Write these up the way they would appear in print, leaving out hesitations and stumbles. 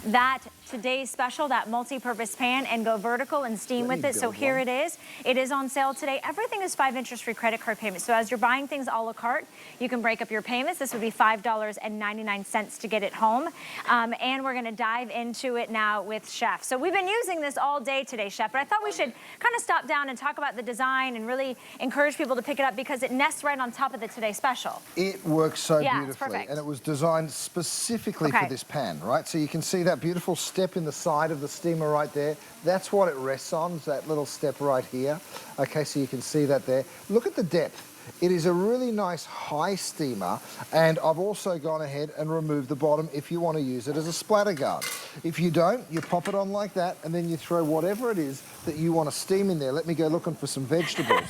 that today's special, that multi-purpose pan, and go vertical and steam with it. So here it is. It is on sale today. Everything is 5 interest-free credit card payments. So as you're buying things a la carte, you can break up your payments. This would be $5.99 to get it home. And we're gonna dive into it now with Chef. So we've been using this all day today, Chef, but I thought we should kind of stop down and talk about the design and really encourage people to pick it up because it nests right on top of the Today Special. It works so beautifully. It's perfect. And it was designed specifically for this pan, right? So you can see that beautiful step in the side of the steamer right there. That's what it rests on, that little step right here. Okay, so you can see that there. Look at the depth. It is a really nice high steamer, and I've also gone ahead and removed the bottom if you want to use it as a splatter guard. If you don't, you pop it on like that, and then you throw whatever it is that you want to steam in there. Let me go looking for some vegetables.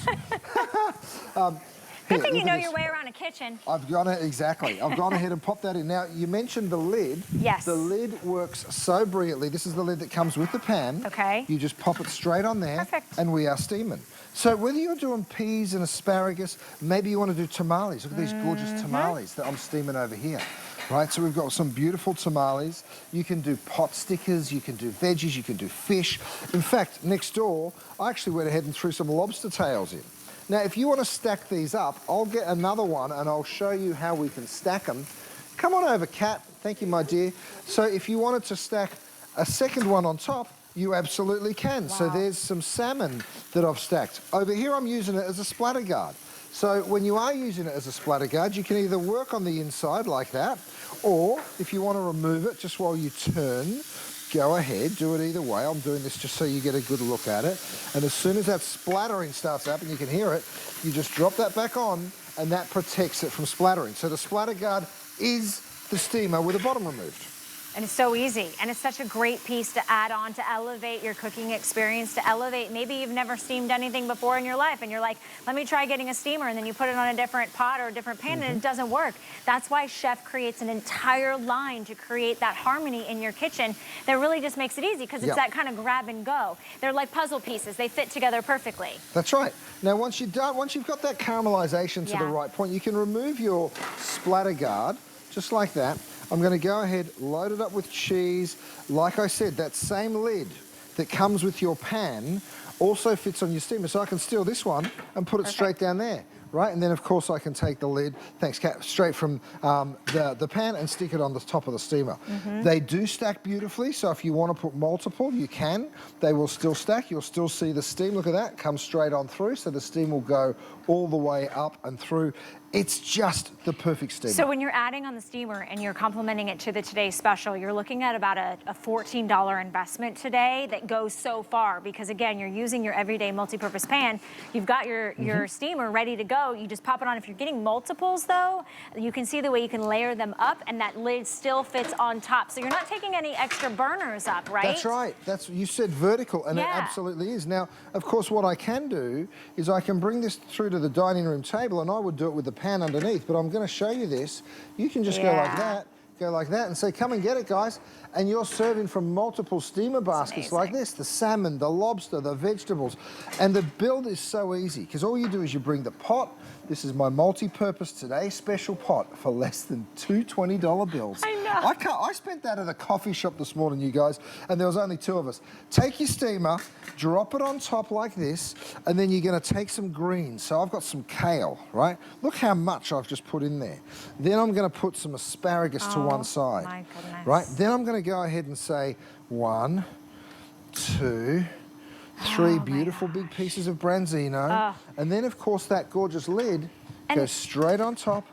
Good thing you know your way around a kitchen. I've gone exactly. I've gone ahead and popped that in. Now, you mentioned the lid. Yes. The lid works so brilliantly. This is the lid that comes with the pan. Okay. You just pop it straight on there. Perfect. And we are steaming. So whether you're doing peas and asparagus, maybe you want to do tamales. Look at these gorgeous tamales that I'm steaming over here. Right, so we've got some beautiful tamales. You can do pot stickers, you can do veggies, you can do fish. In fact, next door, I actually went ahead and threw some lobster tails in. Now, if you want to stack these up, I'll get another one and I'll show you how we can stack them. Come on over, Kat. Thank you, my dear. So if you wanted to stack a second one on top, you absolutely can. Wow. So there's some salmon that I've stacked. Over here, I'm using it as a splatter guard. So when you are using it as a splatter guard, you can either work on the inside like that, or if you want to remove it just while you turn, go ahead, do it either way. I'm doing this just so you get a good look at it. And as soon as that splattering starts up and you can hear it, you just drop that back on and that protects it from splattering. So the splatter guard is the steamer with the bottom removed. And it's so easy, and it's such a great piece to add on to elevate your cooking experience, to elevate, maybe you've never steamed anything before in your life, and you're like, let me try getting a steamer, and then you put it on a different pot or a different pan, and it doesn't work. That's why Chef creates an entire line to create that harmony in your kitchen that really just makes it easy, because it's that kind of grab and go. They're like puzzle pieces. They fit together perfectly. That's right. Now, once you've got that caramelization to the right point, you can remove your splatter guard, just like that. I'm going to go ahead, load it up with cheese. Like I said, that same lid that comes with your pan also fits on your steamer. So I can steal this one and put it straight down there, right? And then, of course, I can take the lid, thanks, Kat, straight from the pan and stick it on the top of the steamer. They do stack beautifully, so if you want to put multiple, you can. They will still stack. You'll still see the steam. Look at that, comes straight on through, so the steam will go all the way up and through. It's just the perfect steamer. So when you're adding on the steamer and you're complementing it to the Today's Special, you're looking at about a $14 investment today that goes so far, because again, you're using your everyday multi-purpose pan. You've got your steamer ready to go. You just pop it on. If you're getting multiples though, you can see the way you can layer them up and that lid still fits on top. So you're not taking any extra burners up, right? That's right. You said vertical, and it absolutely is. Now, of course, what I can do is I can bring this through to the dining room table, and I would do it with the pan underneath, but I'm going to show you this. You can just go like that and say, come and get it, guys. And you're serving from multiple steamer baskets like this, the salmon, the lobster, the vegetables. And the build is so easy, because all you do is you bring the pot. This is my multi-purpose Today Special pot for less than two $20 bills. I know. I spent that at a coffee shop this morning, you guys, and there was only 2 of us. Take your steamer, drop it on top like this, and then you're going to take some greens. So I've got some kale, right? Look how much I've just put in there. Then I'm going to put some asparagus to one side. My goodness. Right? Then I'm going to go ahead and say 1, 2, 3 beautiful big pieces of branzino. And then, of course, that gorgeous lid goes straight on top.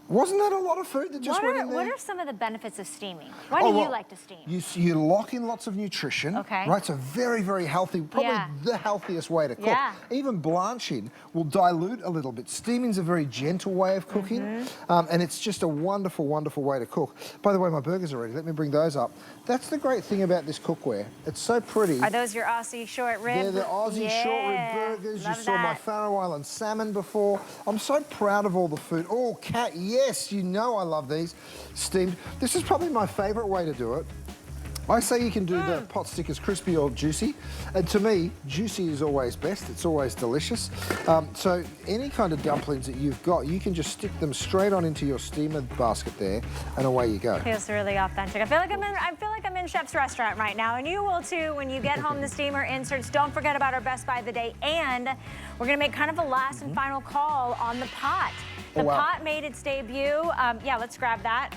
Wasn't that a lot of food that just went in there? What are some of the benefits of steaming? Why do you like to steam? You lock in lots of nutrition, right? It's a very, very healthy, probably the healthiest way to cook. Even blanching will dilute a little bit. Steaming's a very gentle way of cooking, and it's just a wonderful, wonderful way to cook. By the way, my burgers are ready. Let me bring those up. That's the great thing about this cookware. It's so pretty. Are those your Aussie short rib? They're the Aussie short rib burgers. You saw my Faroe Island salmon before. I'm so proud of all the food. Oh, Kat, yes, you know I love these steamed. This is probably my favorite way to do it. I say you can do the pot stickers crispy or juicy. And to me, juicy is always best. It's always delicious. So any kind of dumplings that you've got, you can just stick them straight on into your steamer basket there, and away you go. Feels really authentic. I feel like I'm in Chef's restaurant right now, and you will too when you get home the steamer inserts. Don't forget about our Best Buy of the Day, and we're gonna make kind of a last and final call on the pot. The pot made its debut. Yeah, let's grab that.